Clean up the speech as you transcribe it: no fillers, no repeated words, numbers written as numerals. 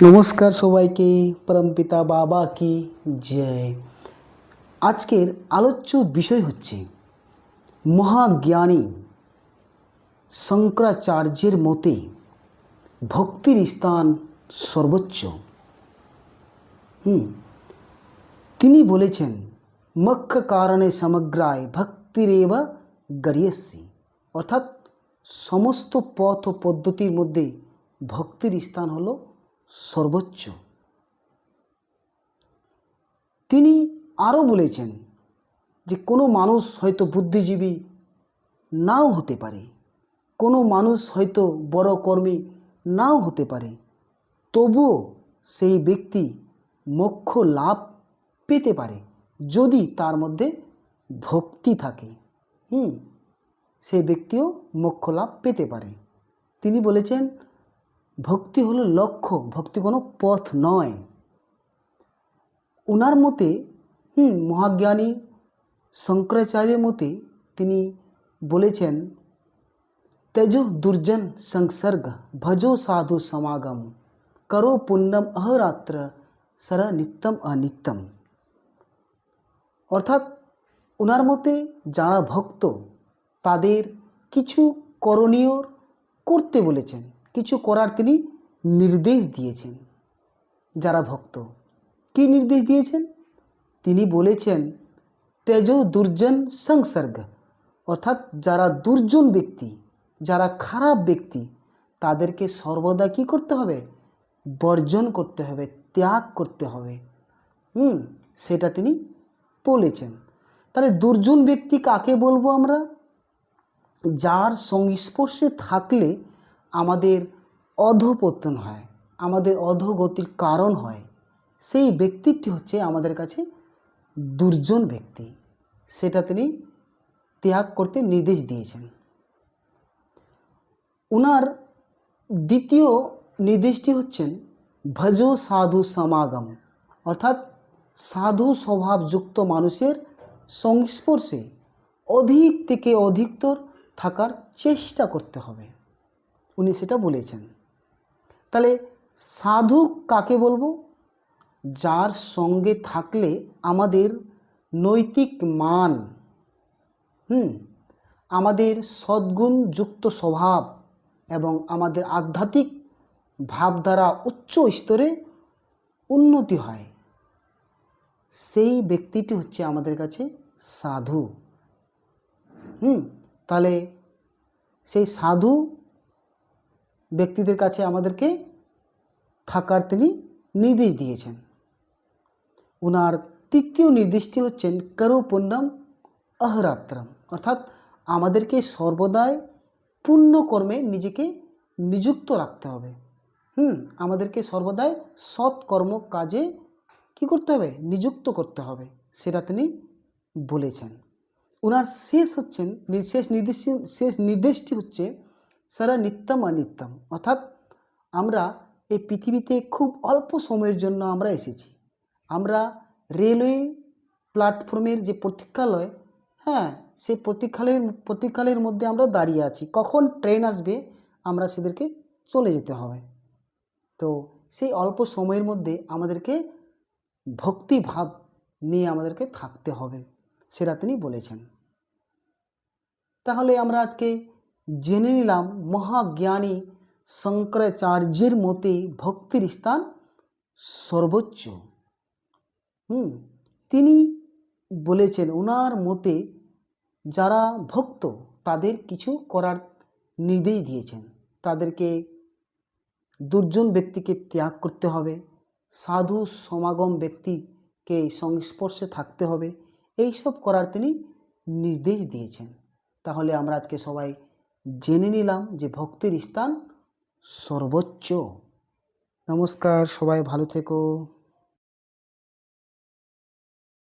নমস্কার সবাইকে, পরমপিতা বাবা কি জয়। আজকের আলোচ্য বিষয় হচ্ছে মহাজ্ঞানী শঙ্করাচার্যের মতে ভক্তির স্থান সর্বোচ্চ। তিনি বলেছেন মুখ্য কারণে সমগ্রায় ভক্তিরেব গরিয়সী, অর্থাৎ সমস্ত পথ ও পদ্ধতির মধ্যে ভক্তির স্থান হলো সর্বোচ্চ। তিনি আরও বলেছেন যে কোনো মানুষ হয়তো বুদ্ধিজীবী নাও হতে পারে, কোনো মানুষ হয়তো বড় কর্মী নাও হতে পারে, তবুও সেই ব্যক্তি মোক্ষ লাভ পেতে পারে যদি তার মধ্যে ভক্তি থাকে। সেই ব্যক্তিও মোক্ষ লাভ পেতে পারে। তিনি বলেছেন ভক্তি হলো লক্ষ্য, ভক্তি কোনো পথ নয়। ওনার মতে মহাজ্ঞানী শঙ্করাচার্যের মতে তিনি বলেছেন তেজো দুর্জন সংসর্গ ভজো সাধু সমাগম করো পুণ্যম অহরাত্র সর নিত্যম অনিত্যম। অর্থাৎ ওনার মতে যারা ভক্ত তাদের কিছু করণীয় করতে বলেছেন, কিছু করার তিনি নির্দেশ দিয়েছেন। যারা ভক্ত কি নির্দেশ দিয়েছেন? তিনি বলেছেন তেজো দুর্জন সংসর্গ, অর্থাৎ যারা দুর্জন ব্যক্তি, যারা খারাপ ব্যক্তি, তাদেরকে সর্বদা কি করতে হবে? বর্জন করতে হবে, ত্যাগ করতে হবে। সেটা তিনি বলেছেন। তাহলে দুর্জন ব্যক্তি কাকে বলবো আমরা? যার সংস্পর্শে থাকলে আমাদের অধঃপতন হয়, আমাদের অধোগতির কারণ হয়, সেই ব্যক্তিটি হচ্ছে আমাদের কাছে দুর্জন ব্যক্তি। সেটা তিনি ত্যাগ করতে নির্দেশ দিয়েছেন। ওনার দ্বিতীয় নির্দেশটি হচ্ছেন ভজো সাধু সমাগম, অর্থাৎ সাধু স্বভাবযুক্ত মানুষের সংস্পর্শে অধিক থেকে অধিকতর থাকার চেষ্টা করতে হবে। উনি সেটা বলেছেন। তাহলে সাধু কাকে বলবো? যার সঙ্গে থাকলে আমাদের নৈতিক মান, আমাদের সদ্গুণযুক্ত স্বভাব এবং আমাদের আধ্যাত্মিক ভাবধারা উচ্চ স্তরে উন্নতি হয়, সেই ব্যক্তিটি হচ্ছে আমাদের কাছে সাধু। তাহলে সেই সাধু ব্যক্তিদের কাছে আমাদেরকে থাকার তিনি নির্দেশ দিয়েছেন। ওনার তৃতীয় নির্দেশটি হচ্ছেন করো পুণ্যম অহরাত্রম, অর্থাৎ আমাদেরকে সর্বদাই পুণ্যকর্মে নিজেকে নিযুক্ত রাখতে হবে। আমাদেরকে সর্বদাই সৎকর্ম কাজে কি করতে হবে? নিযুক্ত করতে হবে। সেটা তিনি বলেছেন। ওনার শেষ নির্দেশটি হচ্ছে সারা নিত্যম অনিত্যম, অর্থাৎ আমরা এই পৃথিবীতে খুব অল্প সময়ের জন্য আমরা এসেছি। আমরা রেলওয়ে প্ল্যাটফর্মের যে প্রতীক্ষালয়, সেই প্রতীক্ষালয়ের মধ্যে আমরা দাঁড়িয়ে আছি, কখন ট্রেন আসবে আমরা সেদেরকে চলে যেতে হবে। তো সেই অল্প সময়ের মধ্যে আমাদেরকে ভক্তিভাব নিয়ে আমাদেরকে থাকতে হবে, সেটা তিনি বলেছেন। তাহলে আমরা আজকে জেনে নিলাম মহাজ্ঞানী শঙ্করাচার্যের মতে ভক্তির স্থান সর্বোচ্চ। তিনি বলেছেন ওনার মতে যারা ভক্ত তাদের কিছু করার নির্দেশ দিয়েছেন। তাদেরকে দুর্জন ব্যক্তিকে ত্যাগ করতে হবে, সাধু সমাগম ব্যক্তিকে সংস্পর্শে থাকতে হবে, এইসব করার তিনি নির্দেশ দিয়েছেন। তাহলে আমরা আজকে সবাই জেনে নিলাম যে ভক্তির স্থান সর্বোচ্চ। নমস্কার, সবাই ভালো থেকো।